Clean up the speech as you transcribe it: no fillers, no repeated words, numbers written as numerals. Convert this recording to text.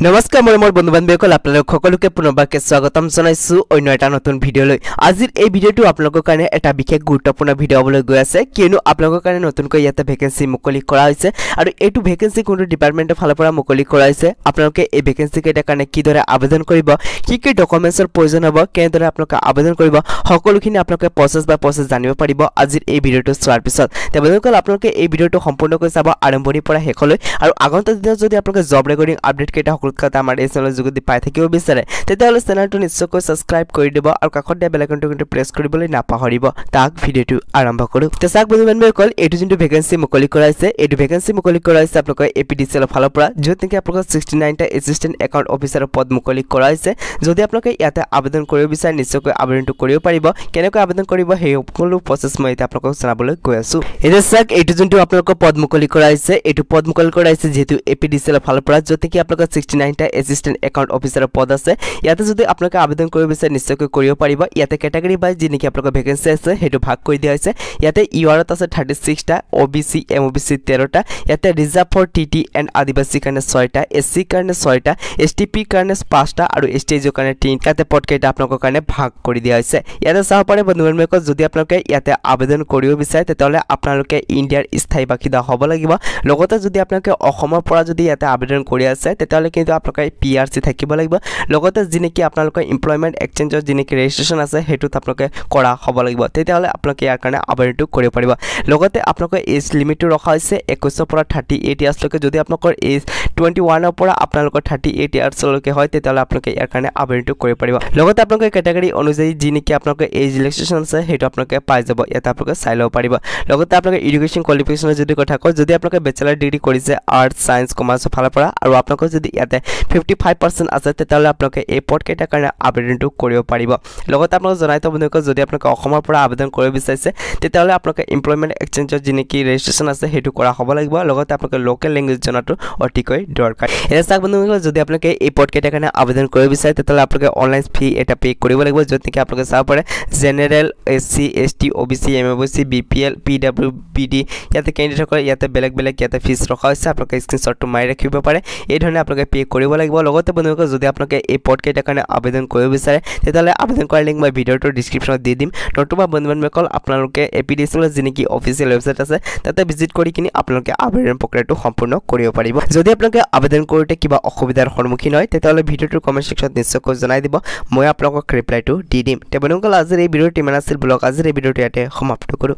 নমস্কাৰ মোৰ বন্ধু বান্ধৱীসকল আপোনালোক সকলোকে পুনৰবাৰকে স্বাগতম জনাইছো অন্য এটা নতুন ভিডিঅলৈ আজিৰ এই ভিডিঅটো আপোনালোকৰ কাৰণে এটা বিশেষ গুৰুত্বপূৰ্ণ ভিডিঅ হ'বলৈ গৈ আছে কিয়নো আপোনালোকৰ কাৰণে নতুনকৈ ইয়াতে ভেকেন্সি মুকলি কৰা হৈছে আৰু এইটো ভেকেন্সি কোনটো ডিপাৰ্টমেন্টৰ ফালৰ পৰা মুকলি কৰা হৈছে আপোনালোকে এই ভেকেন্সি কেইটাৰ কাৰণে কিদৰে আবেদন কৰিব কি কি ডকুমেন্টছৰ প্ৰয়োজন হ'ব কেনেদৰে আপোনালোকে আবেদন কৰিব সকলোখিনি আপোনালোকে প্ৰসেছ বাই প্ৰসেছ জানিব পাৰিব আজিৰ এই ভিডিঅটো চোৱাৰ পিছত তেৱেলকল আপোনালোকে এই ভিডিঅটো সম্পূৰ্ণকৈ চাব আৰম্ভণিৰ পৰা শেষলৈ আৰু আগন্তুক দিনত যদি আপোনালোকে জব ৰেকৰ্ডিং আপডেট কেইটা কথা আমাৰ এই চেনেলৰ যোগেদি পাই থাকিব বিচাৰে তেতিয়াহ'লে চেনেলটো নিশ্চয়কৈ সাবস্ক্ৰাইব কৰি দিব আৰু কাষত দিয়া বেল আইকনটো কিন্তু প্ৰেছ কৰিবলৈ নাপাহৰিব তাক ভিডিঅটো আৰম্ভ কৰো তেচাক বন্ধুবান্ধৱীসকল এইটো যোনটো ভেকেন্সি মুকলি কৰাইছে এইটো ভেকেন্সি মুকলি কৰাইছে আপোনালোকৰ এপিডিচিএলৰ ফালৰ পৰা য'ত নেকি আপোনালোকৰ 69 টা এছিষ্টেণ্ট একাউণ্ট অফিচাৰৰ পদ মুকলি কৰাইছে যদি আপোনালোকে ইয়াতে আবেদন কৰিব বিচাৰে নিশ্চয়কৈ আবেদনটো কৰিব পাৰিব কেনেকৈ আবেদন কৰিব সেই সকলো প্ৰসেছ মই এতিয়া আপোনালোকক জনাবলৈ গৈ আছো এতিয়া চাওক এইটো যোনটো আপোনালোকৰ পদ মুকলি কৰাইছে এইটো পদ মুকলি কৰাইছে যেহেতু এপিডিচিএলৰ ফালৰ পৰা য'ত নেকি আপোনালোকৰ 69 টা এছিষ্টেণ্ট একাউণ্ট অফিচাৰৰ পদ আছে ইয়াতে যদি আপোনালোকে আবেদন কৰিব বিচাৰে নিশ্চয়কৈ কৰিব পাৰিব ইয়াতে ক্যাটাগৰী বাই যি নেকি আপোনালোকৰ ভেকেন্সি আছে হেতু ভাগ কৰি দিয়া হৈছে ইয়াতে ইউআৰত আছে 36 টা ওবিসি এমওবিসি 13 টা ইয়াতে ৰিজাৰ্ভ ফৰ টিটি এণ্ড আদিবাসী কাৰণে 6 টা এসসি কাৰণে 6 টা এসটিপি কাৰণে 5 টা আৰু এসটিএজৰ কাৰণে 3 টাতে পদ কেইটা আপোনালোকৰ কাৰণে ভাগ কৰি দিয়া হৈছে ইয়াতে চাব পাৰে বন্ধুবান্ধৱীসকল যদি আপোনালোকে ইয়াতে আবেদন কৰিব বিচাৰে তেতিয়াহ'লে আপোনালোকে ইণ্ডিয়াৰ স্থায়ী বাসিন্দা হ'ব লাগিব লগতে যদি আপোনালোকে অসমৰ পৰা যদি ইয়াতে আবেদন কৰি আছে তেতিয়াহ'লে কিন্তু আপোনালোকে পিআৰসি থাকিব লাগিব লগতে যি নেকি আপোনালোকৰ এমপ্লয়মেন্ট এক্সচেঞ্জৰ যি নেকি ৰেজিষ্ট্ৰেচন আছে হেতুত আপোনালোকে কৰা হ'ব লাগিব তেতিয়াহ'লে আপোনালোকে ইয়াৰ কাৰণে আবেদনটো কৰিব পাৰিব লগতে আপোনালোকৰ এজ লিমিটটো ৰখা হৈছে 21 পৰা 38 ইয়াৰ্ছলৈকে যদি আপোনালোকৰ এজ 21 ৰ পৰা আপোনালোকৰ 38 ইয়াৰ্ছলৈকে হয় তেতিয়াহ'লে আপোনালোকে ইয়াৰ কাৰণে আবেদনটো কৰিব পাৰিব লগতে আপোনালোকৰ ক্যাটাগৰী অনুযায়ী যি নেকি আপোনালোকৰ এজ ৰিলেক্সেশ্যন আছে হেতু আপোনালোকে পাই যাব ইয়াতে আপোনালোকে চাই ল'ব পাৰিব লগতে আপোনালোকৰ এডুকেশ্যন কোৱালিফিকেশ্যনৰ যদি কথা কয় যদি আপোনালোকে বেচেলাৰ ডিগ্ৰী কৰিছে আৰ্টছ সায়েন্স কমাৰ্চৰ ফালৰ পৰা আৰু আপোনালোকৰ যদি ইয়াতে 55% আছে তেতিয়াহ'লে আপোনালোকে এই পদ কেইটাৰ কাৰণে আবেদনটো কৰিব পাৰিব লগতে আপোনালোক জনাইতো বন্ধুসকল যদি আপোনালোকে অসমৰ পৰা আবেদন কৰিব বিচাৰিছে তেতিয়াহ'লে আপোনালোকে এমপ্লয়মেন্ট এক্সচেঞ্জৰ যি নেকি ৰেজিষ্ট্ৰেচন আছে হেতু কৰা হ'ব লাগিব লগতে আপোনালোকে লোকেল লেংগুৱেজ জনাটো অতিকৈ দৰকাৰ এটা চাওক বন্ধুসকল যদি আপোনালোকে এই পদ কেইটাৰ কাৰণে আবেদন কৰিব বিচাৰে তেতিয়াহ'লে আপোনালোকে অনলাইন ফি এটা পে কৰিব লাগিব য'ত নেকি আপোনালোকে চাব পাৰে general SC ST OBC MOBC BPL পিডব্লিউবিডি ইয়াতে কেণ্ডিডেটসকল ইয়াতে বেলেগ বেলেগ ইয়াতে ফিজ ৰখা হৈছে আপোনালোকে স্ক্ৰীনশ্বটটো মাৰি ৰাখিব পাৰে এই ধৰণে আপোনালোকে পে কৰিব লাগিব লগতে বন্ধুসকল যদি আপোনালোকে এই পদ কেইটাৰ কাৰণে আবেদন কৰিব বিচাৰে তেতিয়াহ'লে আবেদন কৰাৰ লিংক মই ভিডিঅ'টোৰ ডেছক্ৰিপশ্যনত দি দিম নতুবা বন্ধুবান্ধৱীসকল আপোনালোকে এপিডিচিএলৰ যি নেকি অফিচিয়েল ৱেবছাইট আছে তাতে ভিজিট কৰি কিনি আপোনালোকে আবেদন প্ৰক্ৰিয়াটো সম্পূৰ্ণ কৰিব পাৰিব যদি আপোনালোকে আবেদন কৰোঁতে কিবা অসুবিধাৰ সন্মুখীন হয় তেতিয়াহ'লে ভিডিঅ'টোৰ কমেণ্ট সেকশ্যনত নিশ্চয়কৈ জনাই দিব মই আপোনালোকক ৰিপ্লাইটো দি দিম তে বন্ধুসকল আজিৰ এই ভিডিঅ'টো ইমান আছিল ব্লগ আজিৰ এই ভিডিঅ'টো ইয়াতে সমাপ্ত কৰোঁ